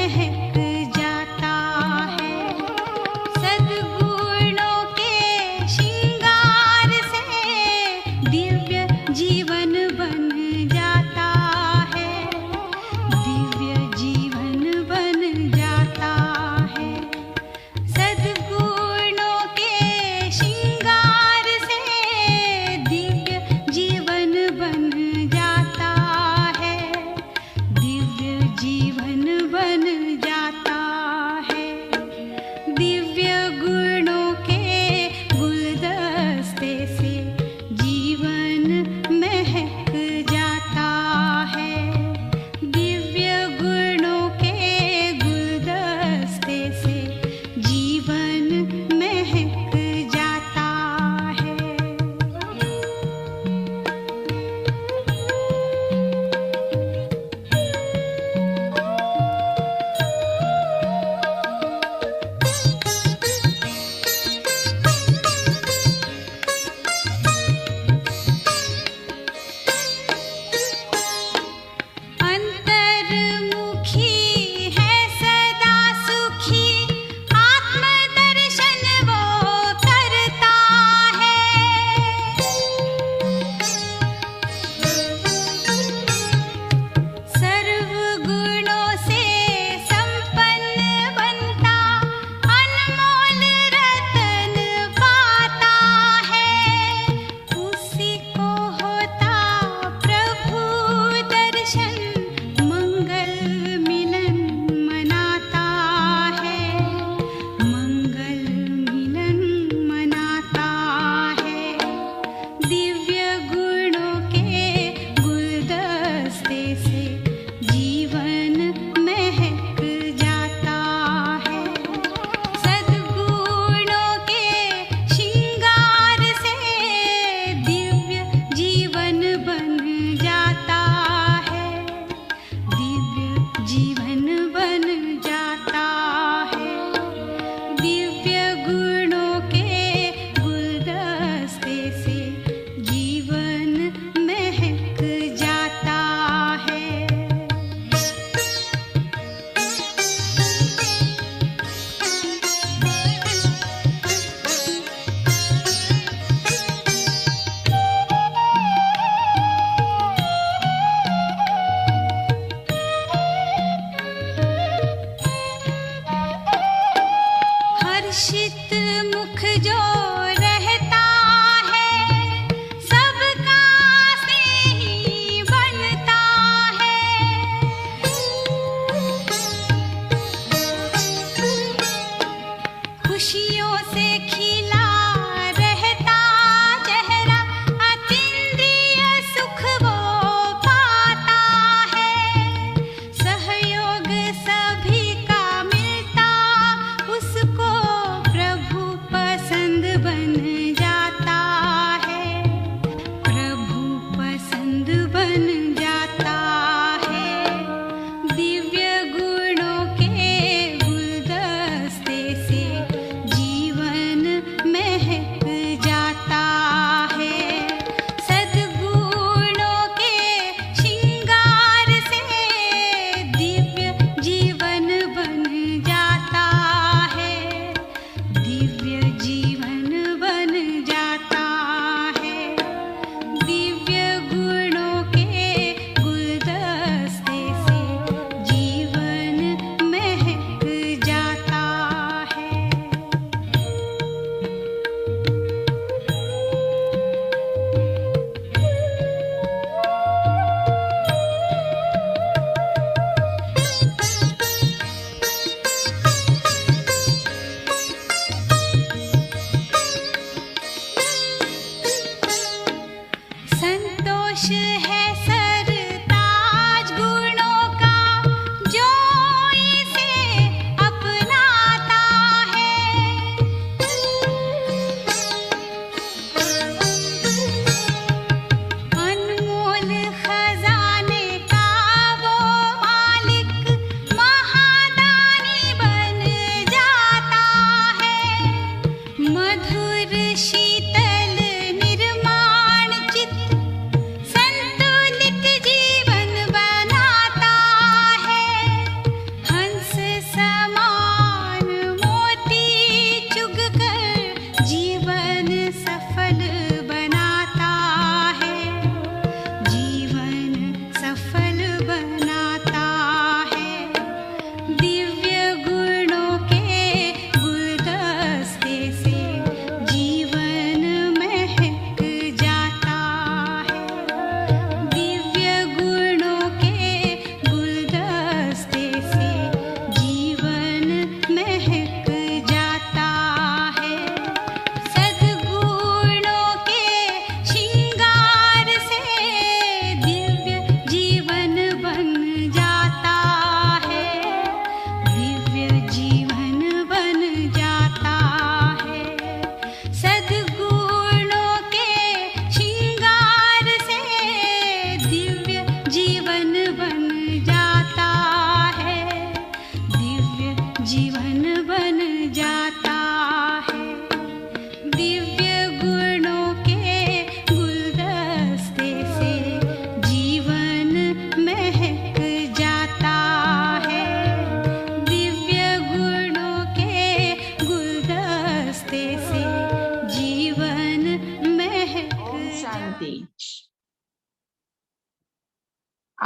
महक जाता है। सद्गुणों के श्रृंगार से दिव्य जीवन बन जाता है। दिव्य जीवन बन जाता है। सद्गुणों के श्रृंगार से दिव्य जीवन बन जाता है। दिव्य जीवन बन जाता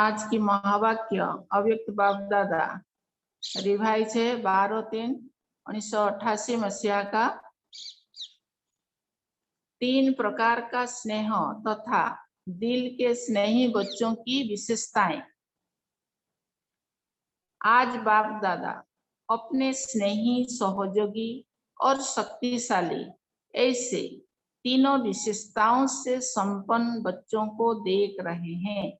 आज की महावाक्य अव्यक्त बाप दादा रिवाइज है 12/3/1988 मसीहा का। 3 प्रकार का स्नेह तथा दिल के स्नेही बच्चों की विशेषताएं। आज बाप दादा अपने स्नेही, सहयोगी और शक्तिशाली ऐसे तीनों विशेषताओं से संपन्न बच्चों को देख रहे हैं।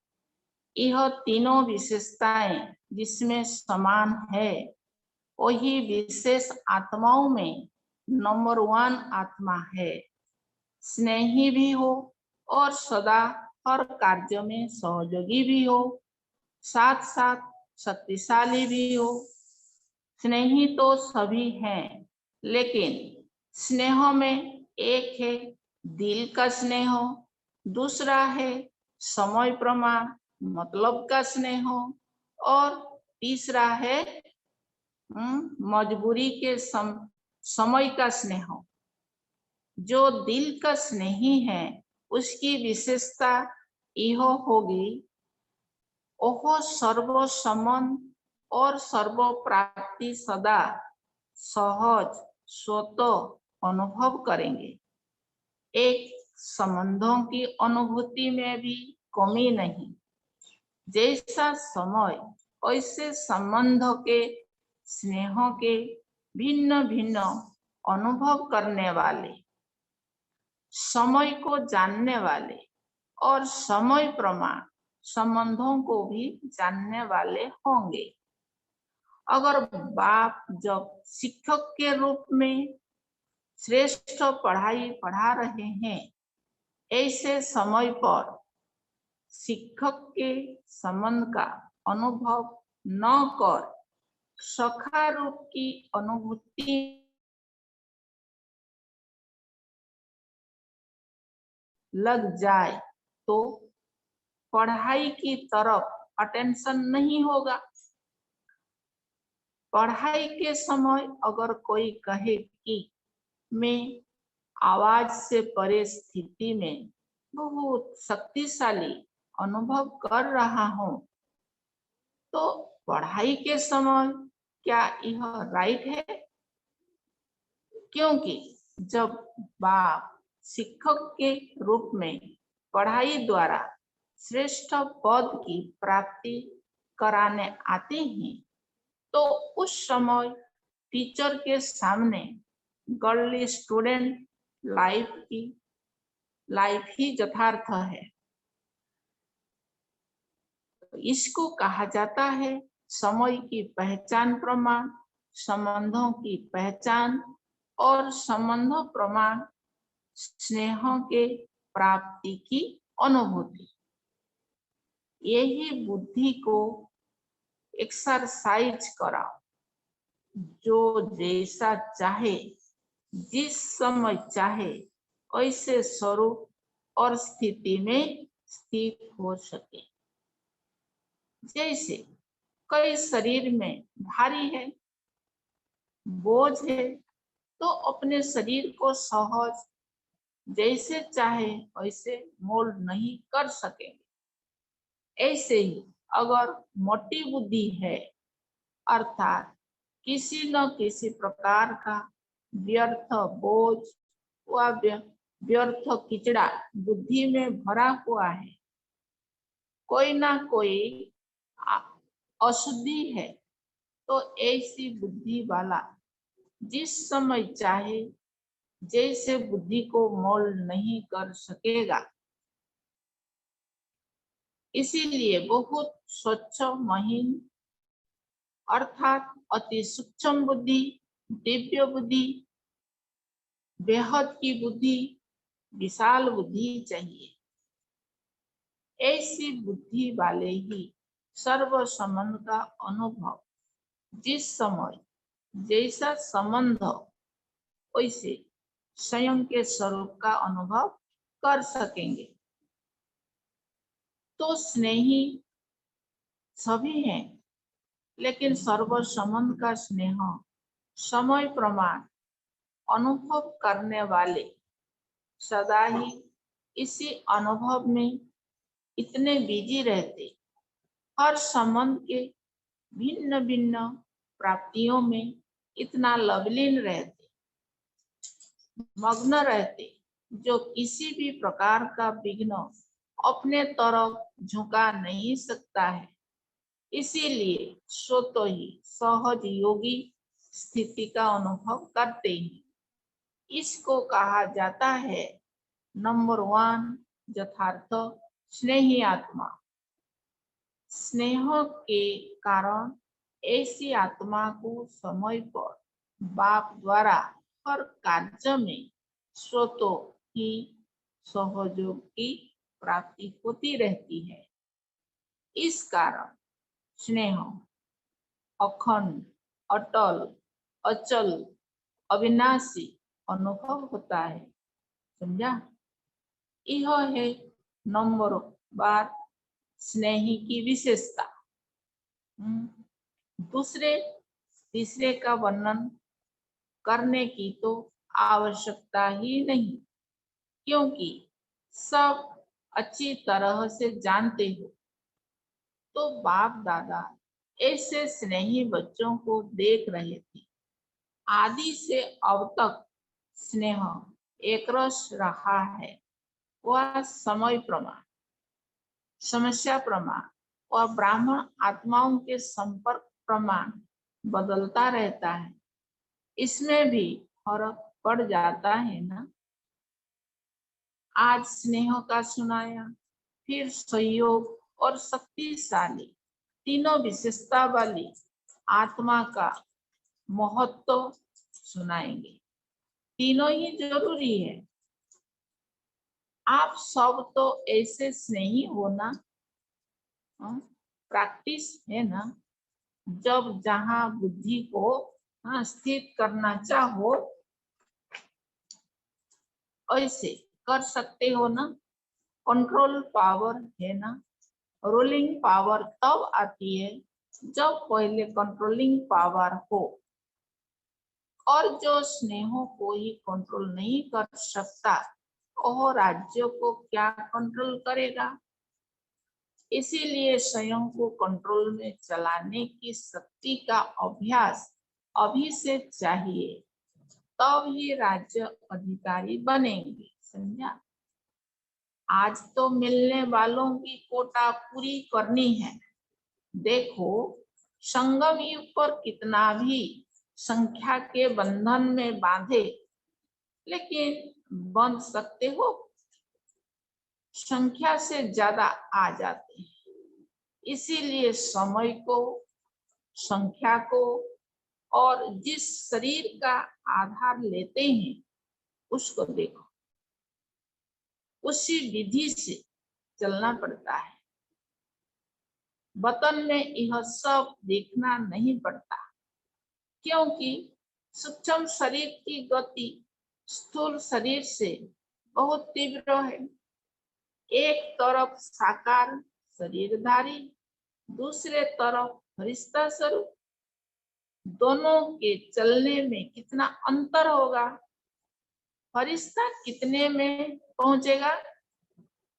यह तीनों विशेषताएं जिसमें समान है, वही विशेष आत्माओं में नंबर 1 आत्मा है। स्नेही भी हो और सदा हर कार्य में सहयोगी भी हो, साथ साथ शक्तिशाली भी हो। स्नेही तो सभी हैं, लेकिन स्नेह में एक है दिल का स्नेह, दूसरा है समय प्रमाण मतलब का स्नेह, और तीसरा है मजबूरी के समय का स्नेह। जो दिल का स्नेही है उसकी विशेषता यह होगी, वह सर्वसम्मन और सर्व प्राप्ति सदा सहज स्वतः अनुभव करेंगे। एक संबंधों की अनुभूति में भी कमी नहीं। जैसा समय वैसे संबंध के स्नेह के भिन्न भिन्न अनुभव करने वाले, समय को जानने वाले और समय प्रमाण संबंधों को भी जानने वाले होंगे। अगर बाप जब शिक्षक के रूप में श्रेष्ठ पढ़ाई पढ़ा रहे हैं, ऐसे समय पर शिक्षक के संबंध का अनुभव न कर सखा रूप की अनुभूति लग जाए तो पढ़ाई की तरफ अटेंशन नहीं होगा। पढ़ाई के समय अगर कोई कहे कि मैं आवाज से परे स्थिति में बहुत शक्तिशाली अनुभव कर रहा हूं, तो पढ़ाई के समय क्या यह राइट है? क्योंकि जब बाप शिक्षक के रूप में पढ़ाई द्वारा श्रेष्ठ पद की प्राप्ति कराने आते हैं, तो उस समय टीचर के सामने गर्ली स्टूडेंट लाइफ ही यथार्थ है। इसको कहा जाता है समय की पहचान प्रमाण, संबंधों की पहचान और संबंध प्रमाण स्नेह के प्राप्ति की अनुभूति। यही बुद्धि को एक्सरसाइज कराओ। जो जैसा चाहे, जिस समय चाहे, ऐसे स्वरूप और स्थिति में स्थित हो सके। जैसे कई शरीर में भारी है, बोझ है, तो अपने शरीर को सहज जैसे चाहे वैसे मोल्ड नहीं कर सकेंगे। ऐसे ही अगर मोटी बुद्धि है, अर्थात किसी न किसी प्रकार का व्यर्थ बोझ व व्यर्थ किचड़ा बुद्धि में भरा हुआ है, कोई ना कोई अशुद्धि है, तो ऐसी बुद्धि वाला जिस समय चाहे जैसे बुद्धि को मोल्ड नहीं कर सकेगा। इसीलिए बहुत स्वच्छ महीन अर्थात अति सूक्ष्म बुद्धि, दिव्य बुद्धि, बेहद की बुद्धि, विशाल बुद्धि चाहिए। ऐसी बुद्धि वाले ही सर्व संबंध का अनुभव जिस समय जैसा संबंध वैसे स्वयं के स्वरूप का अनुभव कर सकेंगे। तो स्नेही सभी हैं, लेकिन सर्व संबंध का स्नेह समय प्रमाण अनुभव करने वाले सदा ही इसी अनुभव में इतने बिजी रहते हर संबंध के भिन्न भिन्न प्राप्तियों में इतना लवलीन रहते, मग्न रहते, जो किसी भी प्रकार का विघ्न अपने तरफ झुका नहीं सकता है। इसीलिए स्वतः ही सहज योगी स्थिति का अनुभव करते हैं। इसको कहा जाता है नंबर 1 यथार्थ स्नेही आत्मा। स्नेह के कारण ऐसी आत्मा को समय पर बाप द्वारा हर कार्य में स्वतः ही सहयोग की प्राप्ति होती रहती है। इस कारण स्नेह अखंड, अटल, अचल, अविनाशी अनुभव होता है। समझा? यह है नंबर 12 स्नेही की विशेषता। दूसरे तीसरे का वर्णन करने की तो आवश्यकता ही नहीं, क्योंकि सब अच्छी तरह से जानते हो। तो बाप दादा ऐसे स्नेही बच्चों को देख रहे थे। आदि से अब तक स्नेह एक रस रहा है। वह समय प्रमाण, समस्या प्रमाण और ब्राह्मण आत्माओं के संपर्क प्रमाण बदलता रहता है। इसमें भी फर्क पड़ जाता है ना। आज स्नेह का सुनाया, फिर सहयोग और शक्तिशाली तीनों विशेषता वाली आत्मा का महत्व सुनाएंगे। तीनों ही जरूरी है। आप सब तो ऐसे स्नेही हो ना, प्रैक्टिस है ना। जब जहां बुद्धि को स्थित करना चाहो ऐसे कर सकते हो ना। कंट्रोल पावर है ना। रूलिंग पावर तब आती है जब पहले कंट्रोलिंग पावर हो। और जो स्नेह को ही कंट्रोल नहीं कर सकता, वह राज्यों को क्या कंट्रोल करेगा। इसीलिए स्वयं को कंट्रोल में चलाने की शक्ति का अभ्यास अभी से चाहिए, तब ही राज्य अधिकारी बनेंगे। समझा? आज तो मिलने वालों की कोटा पूरी करनी है। देखो, संगम युग पर कितना भी संख्या के बंधन में बांधे, लेकिन बंध सकते हो। संख्या से ज्यादा आ जाते हैं। इसीलिए समय को, संख्या को और जिस शरीर का आधार लेते हैं उसको देखो, उसी विधि से चलना पड़ता है। वतन में यह सब देखना नहीं पड़ता, क्योंकि सूक्ष्म शरीर की गति स्थूल शरीर से बहुत तीव्र है। एक तरफ साकार शरीरधारी, दूसरे तरफ फरिश्ता स्वरूप। दोनों के चलने में कितना अंतर होगा। फरिश्ता कितने में पहुंचेगा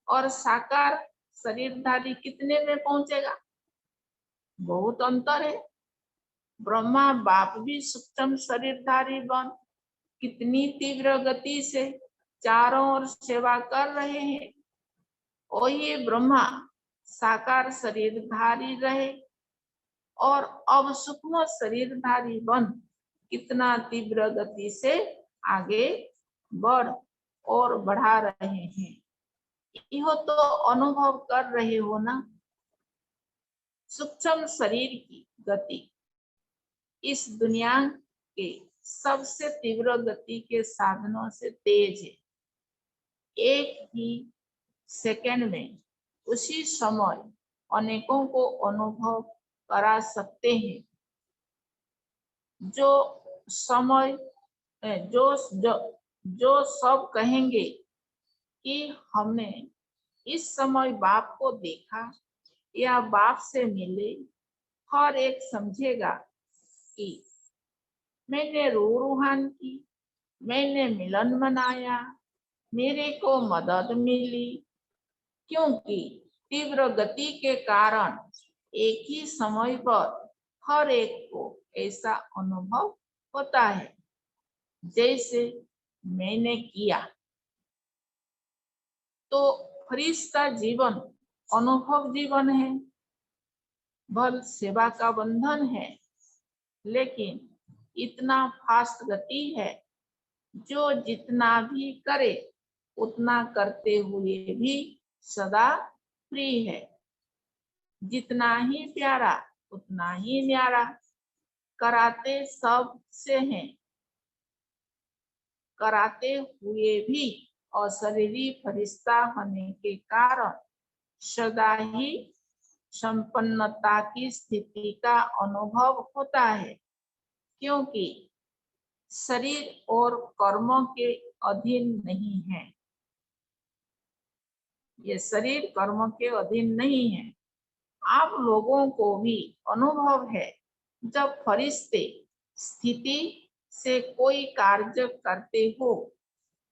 और साकार शरीरधारी कितने में पहुंचेगा, बहुत अंतर है। ब्रह्मा बाप भी सूक्ष्म शरीरधारी बन कितनी तीव्र गति से चारों ओर सेवा कर रहे हैं, और ये ब्रह्मा साकार शरीरधारी रहे और अब सूक्ष्म शरीरधारी बन कितना तीव्र गति से आगे बढ़ और बढ़ा रहे हैं। यह तो अनुभव कर रहे हो ना। सूक्ष्म शरीर की गति इस दुनिया के सबसे तीव्र गति के साधनों से तेज है। एक ही सेकंड में उसी समय अनेकों को अनुभव करा सकते हैं। जो समय जो सब कहेंगे कि हमने इस समय बाप को देखा या बाप से मिले, हर एक समझेगा कि मैंने रूहान की, मैंने मिलन मनाया, मेरे को मदद मिली, क्योंकि तीव्र गति के कारण एक ही समय पर हर एक को ऐसा अनुभव होता है जैसे मैंने किया। तो फरिश्ता जीवन अनुभव जीवन है, बल सेवा का बंधन है, लेकिन इतना फास्ट गति है जो जितना भी करे उतना करते हुए भी सदा फ्री है। जितना ही प्यारा उतना ही न्यारा, कराते सब से हैं, कराते हुए भी अशरीरी फरिश्ता होने के कारण सदा ही संपन्नता की स्थिति का अनुभव होता है, क्योंकि शरीर और कर्मों के अधीन नहीं है। ये शरीर कर्म के अधीन नहीं है। आप लोगों को भी अनुभव है, जब फरिश्ते स्थिति से कोई कार्य करते हो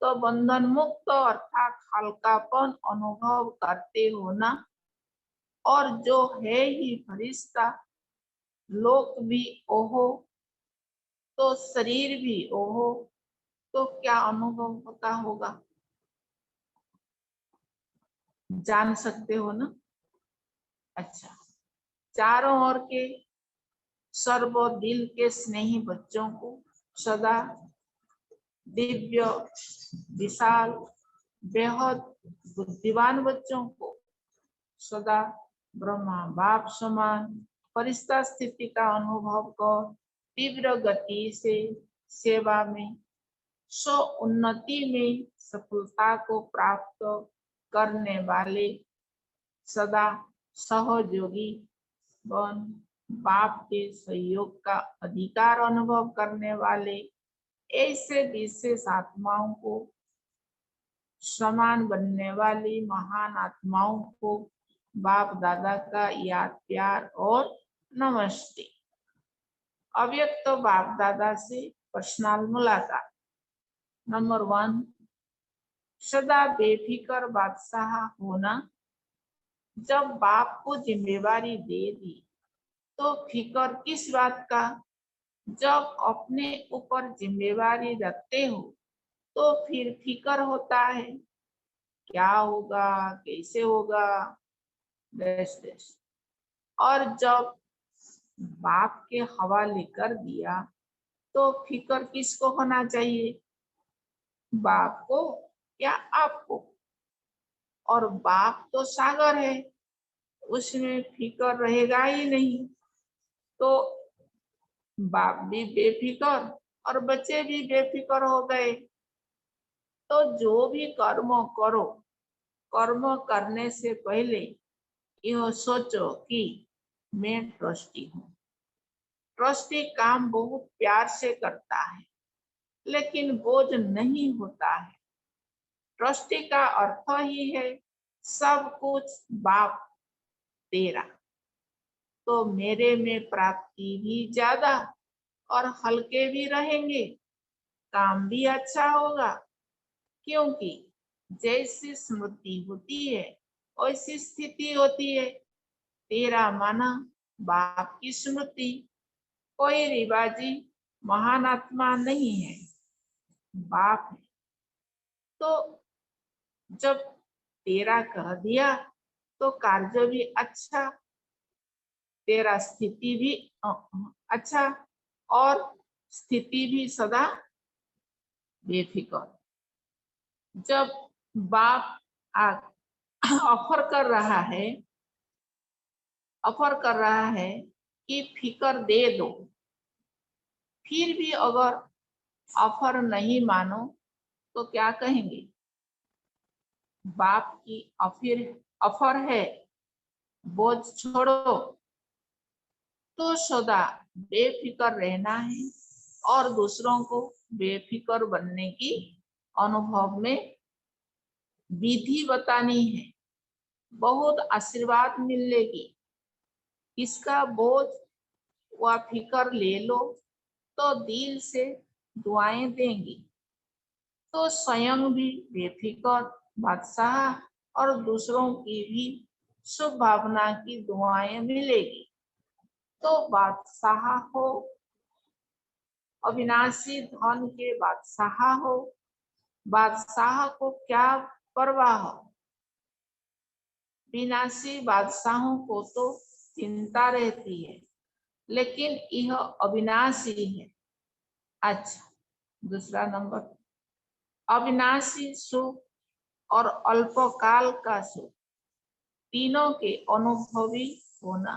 तो बंधन मुक्त अर्थात हल्कापन अनुभव करते हो ना। और जो है ही फरिश्ता, लोक भी ओहो तो शरीर भी ओहो, तो क्या अनुभव होता होगा, जान सकते हो ना। अच्छा, चारों ओर के सर्व दिल के स्नेही बच्चों को सदा दिव्य विशाल बेहद बुद्धिमान बच्चों को सदा ब्रह्मा बाप समान फरिश्ता स्थिति का अनुभव कर तीव्र गति से सेवा में स्व उन्नति में सफलता को प्राप्त करने वाले सदा सहयोगी बन बाप के सहयोग का अधिकार अनुभव करने वाले ऐसे विशेष आत्माओं को समान बनने वाली महान आत्माओं को बाप दादा का याद प्यार और नमस्ते। अव्यक्त तो बाप दादा से पर्सनल मुलाकात। नंबर 1, सदा बेफिक्र बादशाह होना। जब बाप को जिम्मेवारी दे दी तो फिक्र किस बात का। जब अपने ऊपर जिम्मेवारी रखते हो तो फिर फिक्र होता है, क्या होगा कैसे होगा। और जब बाप के हवाले कर दिया तो फिक्र किसको होना चाहिए, बाप को या आपको। और बाप तो सागर है, उसमें फिक्र रहेगा ही नहीं। तो बाप भी बेफिक्र और बच्चे भी बेफिक्र हो गए। तो जो भी कर्म करो, कर्म करने से पहले यह सोचो कि मैं ट्रस्टी हूँ। ट्रस्टी काम बहुत प्यार से करता है लेकिन बोझ नहीं होता है। ट्रस्टी का अर्थ ही है सब कुछ बाप तेरा, तो मेरे में प्राप्ति भी ज्यादा और हल्के भी रहेंगे, काम भी अच्छा होगा। क्योंकि जैसी स्मृति होती है वैसी स्थिति होती है। तेरा माना बाप की स्मृति, कोई रिवाजी महान आत्मा नहीं है, बाप है। तो जब तेरा कह दिया तो कार्य भी अच्छा, तेरा स्थिति भी अच्छा और स्थिति भी सदा बेफिक्र। जब बाप ऑफर कर रहा है कि फिक्र दे दो, फिर भी अगर ऑफर नहीं मानो तो क्या कहेंगे, बाप की ऑफर है बोझ छोड़ो। तो सदा बेफिक्र रहना है और दूसरों को बेफिक्र बनने की अनुभव में विधि बतानी है। बहुत आशीर्वाद मिलेगी। इसका बोझ व फिक्र ले लो तो दिल से दुआएं देंगी, तो स्वयं भी बेफिक्र बादशाह और दूसरों की भी शुभ भावना की दुआएं मिलेगी। तो बादशाह हो, अविनाशी धन के बादशाह हो। बादशाह को क्या परवाह हो, विनाशी बादशाहों को तो चिंता रहती है, लेकिन यह अविनाशी है। अच्छा, दूसरा नंबर, अविनाशी सुख और अल्पकाल का सुख, तीनों के अनुभवी होना।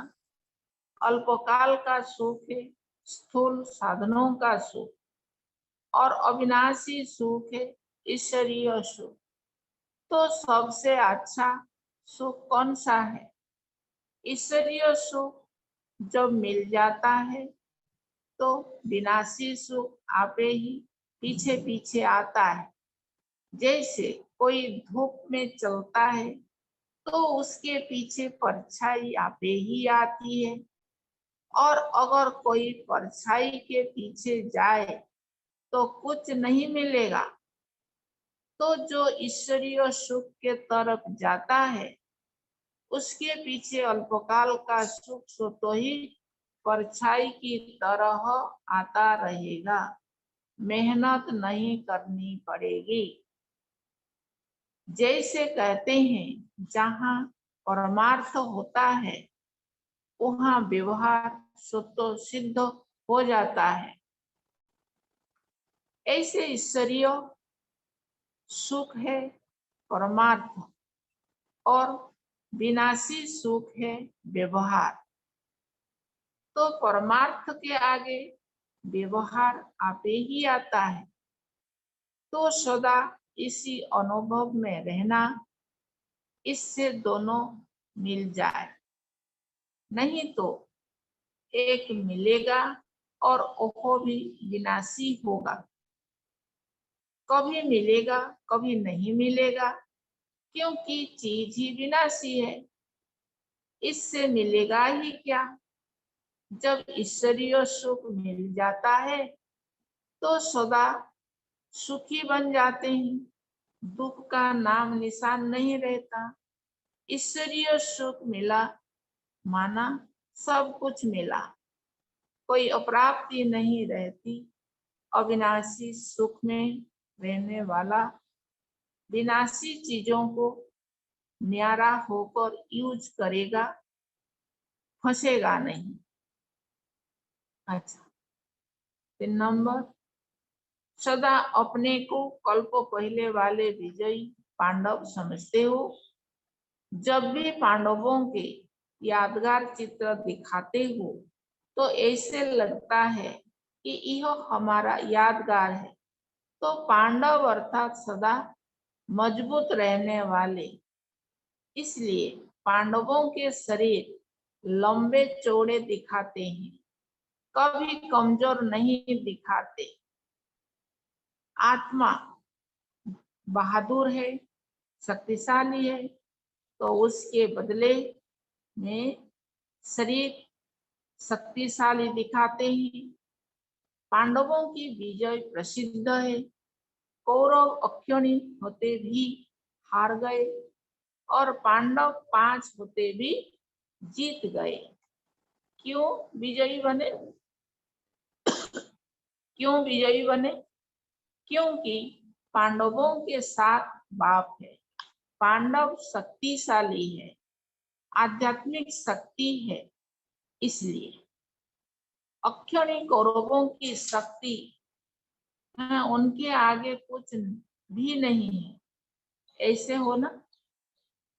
अल्पकाल का सुख है स्थूल साधनों का सुख, और अविनाशी सुख है ईश्वरीय सुख। तो सबसे अच्छा सुख कौन सा है? ईश्वरीय सुख जब मिल जाता है तो विनाशी सुख आपे ही पीछे पीछे आता है। जैसे कोई धूप में चलता है तो उसके पीछे परछाई आपे ही आती है, और अगर कोई परछाई के पीछे जाए तो कुछ नहीं मिलेगा। तो जो ईश्वरीय सुख के तरफ जाता है उसके पीछे अल्पकाल का सुख तो ही परछाई की तरह आता रहेगा, मेहनत नहीं करनी पड़ेगी। जैसे कहते हैं जहाँ परमार्थ होता है वहाँ व्यवहार स्वतः सिद्ध हो जाता है। ऐसे ईश्वरीय सुख है परमार्थ, और विनाशी सुख है व्यवहार। तो परमार्थ के आगे व्यवहार आपे ही आता है। तो सदा इसी अनुभव में रहना, इससे दोनों मिल जाए। नहीं तो एक मिलेगा और वो भी विनाशी होगा। कभी मिलेगा कभी नहीं मिलेगा, क्योंकि चीज ही विनाशी है। इससे मिलेगा ही क्या? जब ईश्वरीय सुख मिल जाता है तो सदा सुखी बन जाते हैं, दुख का नाम निशान नहीं रहता। ईश्वरीय सुख मिला माना सब कुछ मिला, कोई अप्राप्ति नहीं रहती। अविनाशी सुख में रहने वाला विनाशी चीजों को न्यारा होकर यूज करेगा, फंसेगा नहीं। अच्छा, 3 नंबर, सदा अपने को कल्प पहले वाले विजयी पांडव समझते हो। जब भी पांडवों के यादगार चित्र दिखाते हो तो ऐसे लगता है कि यह हमारा यादगार है। तो पांडव अर्थात सदा मजबूत रहने वाले, इसलिए पांडवों के शरीर लंबे चौड़े दिखाते हैं, कभी कमजोर नहीं दिखाते। आत्मा बहादुर है, शक्तिशाली है, तो उसके बदले में शरीर शक्तिशाली दिखाते हैं। पांडवों की विजय प्रसिद्ध है। कौरव अक्षौणी होते भी हार गए और पांडव 5 होते भी जीत गए। क्यों विजयी बने? क्यों विजयी बने? क्योंकि पांडवों के साथ बाप है। पांडव शक्तिशाली है, आध्यात्मिक शक्ति है, इसलिए अक्षौणी कौरवों की शक्ति उनके आगे कुछ भी नहीं है। ऐसे हो ना,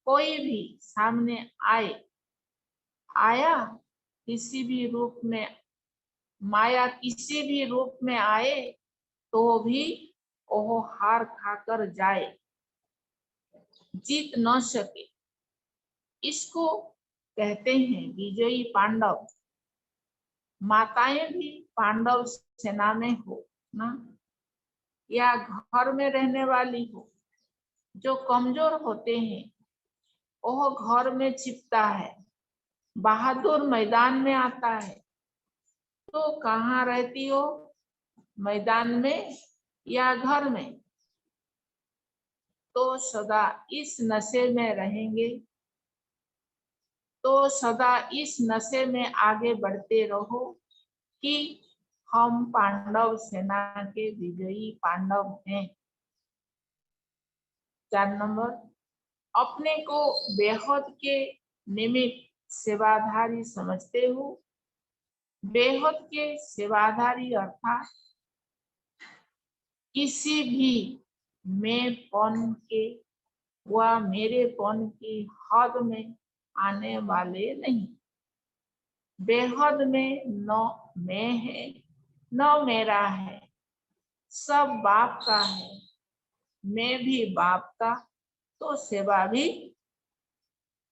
कोई भी सामने आया किसी भी रूप में, माया किसी भी रूप में आए तो भी वो हार खाकर जाए, जीत न सके। इसको कहते हैं विजयी पांडव। माताएं भी पांडव सेना में हो ना, या घर में रहने वाली हो, जो कमजोर होते हैं वो घर में छिपता है, बहादुर मैदान में आता है। तो कहाँ रहती हो, मैदान में या घर में? तो सदा इस नशे में रहेंगे तो सदा इस नशे में आगे बढ़ते रहो कि हम पांडव सेना के विजयी पांडव हैं। 4 नंबर, अपने को बेहद के निमित्त सेवाधारी समझते हो। बेहद के सेवाधारी अर्थात किसी भी मैंपन के व मेरेपन की हद में आने वाले नहीं। बेहद में न मैं है न मेरा है, सब बाप का है। मैं भी बाप का, तो सेवा भी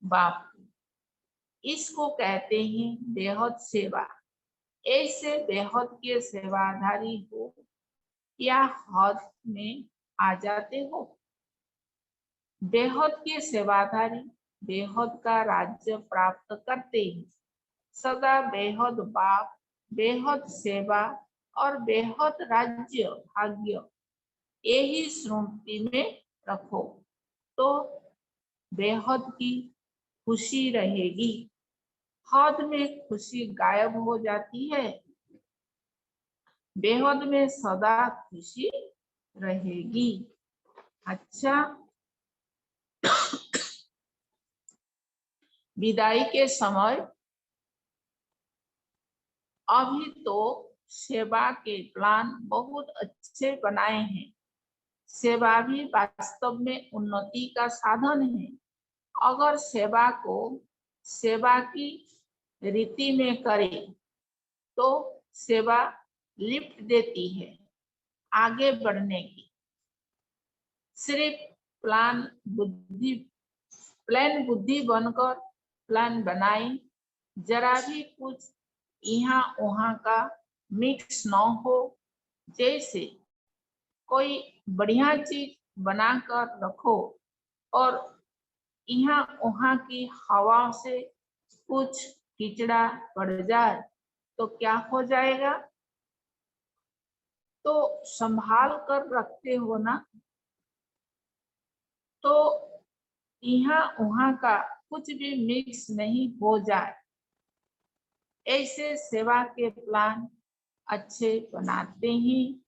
बाप की। इसको कहते हैं बेहद सेवा। ऐसे बेहद के सेवाधारी हो या हद में आ जाते हो। बेहद के सेवाधारी बेहद का राज्य प्राप्त करते हैं। सदा बेहद बाप, बेहद सेवा और बेहद राज्य भाग्य यही स्मृति में रखो, तो बेहद की खुशी रहेगी। हद में खुशी गायब हो जाती है, बेहद में सदा खुशी रहेगी। अच्छा, विदाई के समय अभी तो सेवा के प्लान बहुत अच्छे बनाए हैं। सेवा भी वास्तव में उन्नति का साधन है। अगर सेवा को सेवा की रीति में करें तो सेवा लिफ्ट देती है आगे बढ़ने की। सिर्फ प्लान बुद्धि बनकर प्लान बनाए, जरा भी कुछ यहाँ वहाँ का मिक्स न हो। जैसे कोई बढ़िया चीज बनाकर रखो और यहाँ वहाँ की हवा से कुछ कीचड़ा पड़ जाए तो क्या हो जाएगा? तो संभाल कर रखते हो ना, तो यहाँ वहाँ का कुछ भी मिक्स नहीं हो जाए। ऐसे सेवा के प्लान अच्छे बनाते हैं।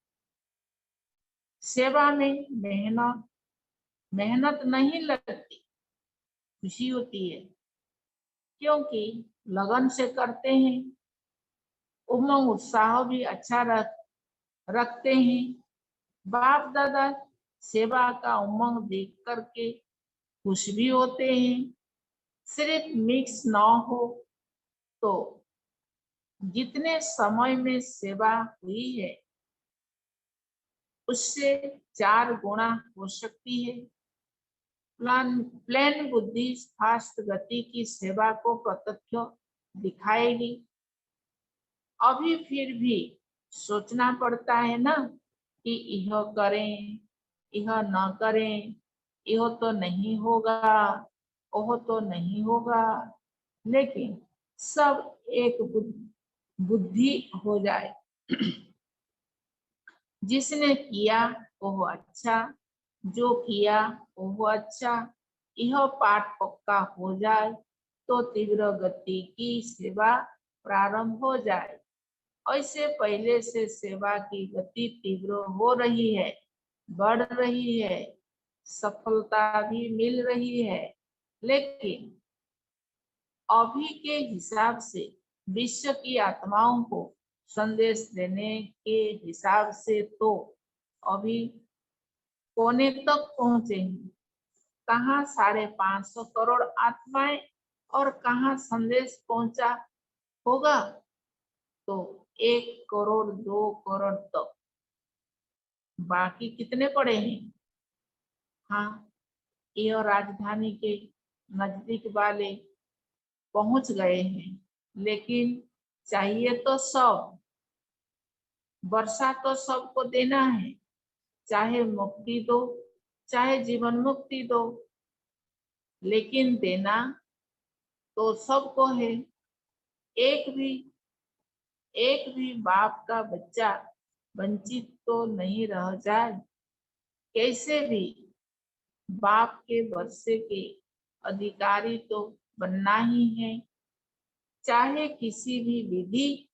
सेवा में मेहनत नहीं लगती, खुशी होती है, क्योंकि लगन से करते हैं। उमंग उत्साह भी अच्छा रखते हैं। बाप दादा सेवा का उमंग देख करके खुश भी होते हैं। सिर्फ मिक्स ना हो तो जितने समय में सेवा हुई है उससे 4 गुना हो सकती है। प्लेन बुद्धि फास्ट गति की सेवा को प्रत्यक्ष दिखाएगी। अभी फिर भी सोचना पड़ता है ना कि यह करें, यह न करें, यह तो नहीं होगा, वह तो नहीं होगा। लेकिन सब एक बुद्धि हो जाए। जिसने किया वह अच्छा, जो किया वह अच्छा, यह पाठ पक्का हो जाए तो तीव्र गति की सेवा प्रारंभ हो जाए। ऐसे पहले से सेवा की गति तीव्र हो रही है, बढ़ रही है, सफलता भी मिल रही है। लेकिन अभी के हिसाब से विश्व की आत्माओं को संदेश देने के हिसाब से तो अभी कोने तक पहुंचे हैं। कहाँ 550 करोड़ आत्माएं और कहाँ संदेश पहुंचा होगा, तो 1 करोड़ 2 करोड़ तक। बाकी कितने पड़े हैं? हाँ, ये राजधानी के नजदीक वाले पहुंच गए हैं, लेकिन चाहिए तो सब। वर्षा तो सबको देना है, चाहे मुक्ति दो चाहे जीवन मुक्ति दो, लेकिन देना तो सबको है। एक भी बाप का बच्चा वंचित तो नहीं रह जाए। कैसे भी बाप के वर्षे के अधिकारी तो बनना ही है। चाहे किसी भी विधि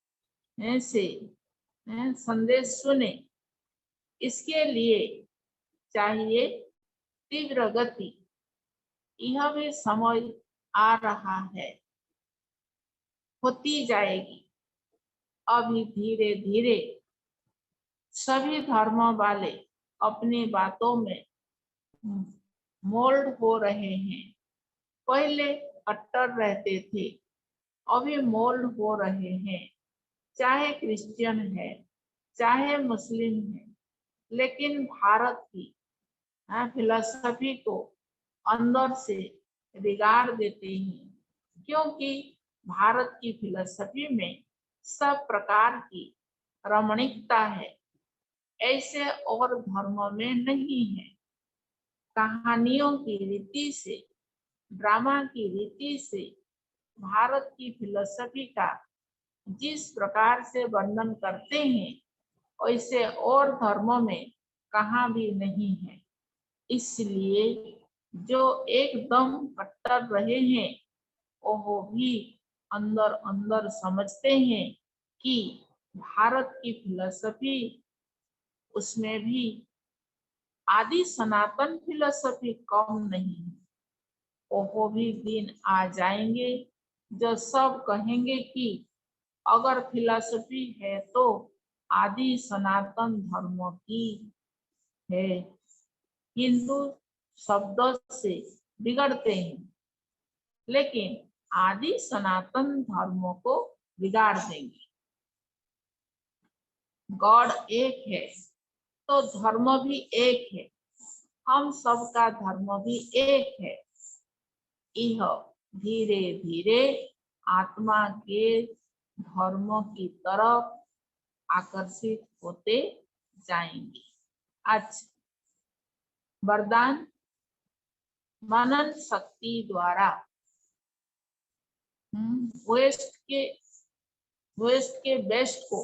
से संदेश सुने, इसके लिए चाहिए तीव्र गति। यह भी समय आ रहा है, होती जाएगी। अभी धीरे धीरे सभी धर्मों वाले अपनी बातों में मोल्ड हो रहे हैं। पहले कट्टर रहते थे, अभी मोल्ड हो रहे हैं। चाहे क्रिश्चियन है, चाहे मुस्लिम है, लेकिन भारत की फिलॉसफी को अंदर से बिगाड़ देते हैं, क्योंकि भारत की फिलॉसफी में सब प्रकार की रमणीकता है, ऐसे और धर्मों में नहीं है। कहानियों की रीति से, ड्रामा की रीति से भारत की फिलॉसफी का जिस प्रकार से वर्णन करते हैं, वैसे और धर्मों में कहाँ भी नहीं है। इसलिए जो एकदम कट्टर रहे हैं, वो भी अंदर अंदर समझते हैं कि भारत की फिलॉसफी, उसमें भी आदि सनातन फिलॉसफी कम नहीं है। वो भी दिन आ जाएंगे जो सब कहेंगे कि अगर फिलॉसफी है तो आदि सनातन धर्म की है। हिंदू शब्दों से बिगड़ते हैं, लेकिन आदि सनातन धर्मों को बिगाड़ देंगे। गॉड एक है तो धर्म भी एक है, हम सबका धर्म भी एक है। यह धीरे धीरे आत्मा के धर्मों की तरफ आकर्षित होते जाएंगे। अच्छा, वरदान मनन शक्ति द्वारा वेस्ट के बेस्ट को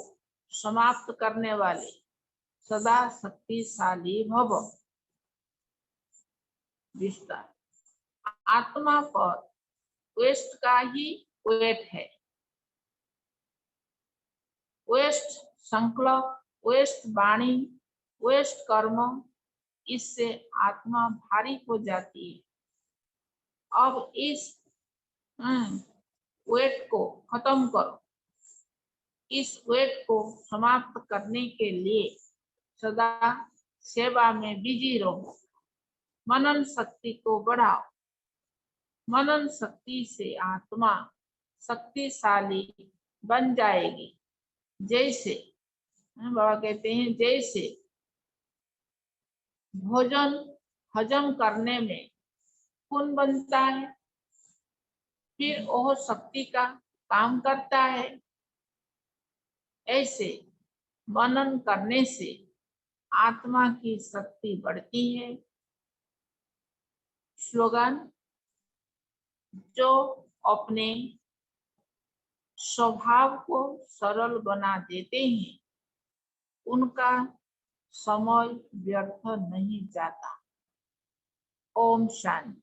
समाप्त करने वाले सदा शक्तिशाली भव। विस्तार, आत्मा पर वेस्ट का ही वेट है। वेस्ट संकल्प, वेस्ट वाणी, वेस्ट कर्म, इससे आत्मा भारी हो जाती है। अब इस वेट को खत्म करो। इस वेट को समाप्त करने के लिए सदा सेवा में बिजी रहो। मनन शक्ति को बढ़ाओ। मनन शक्ति से आत्मा शक्तिशाली बन जाएगी। जैसे बाबा कहते हैं, जैसे भोजन हजम करने में खून बनता है, फिर वह शक्ति का काम करता है, ऐसे मनन करने से आत्मा की शक्ति बढ़ती है। स्लोगन, जो अपने स्वभाव को सरल बना देते हैं, उनका समय व्यर्थ नहीं जाता। ओम शांति।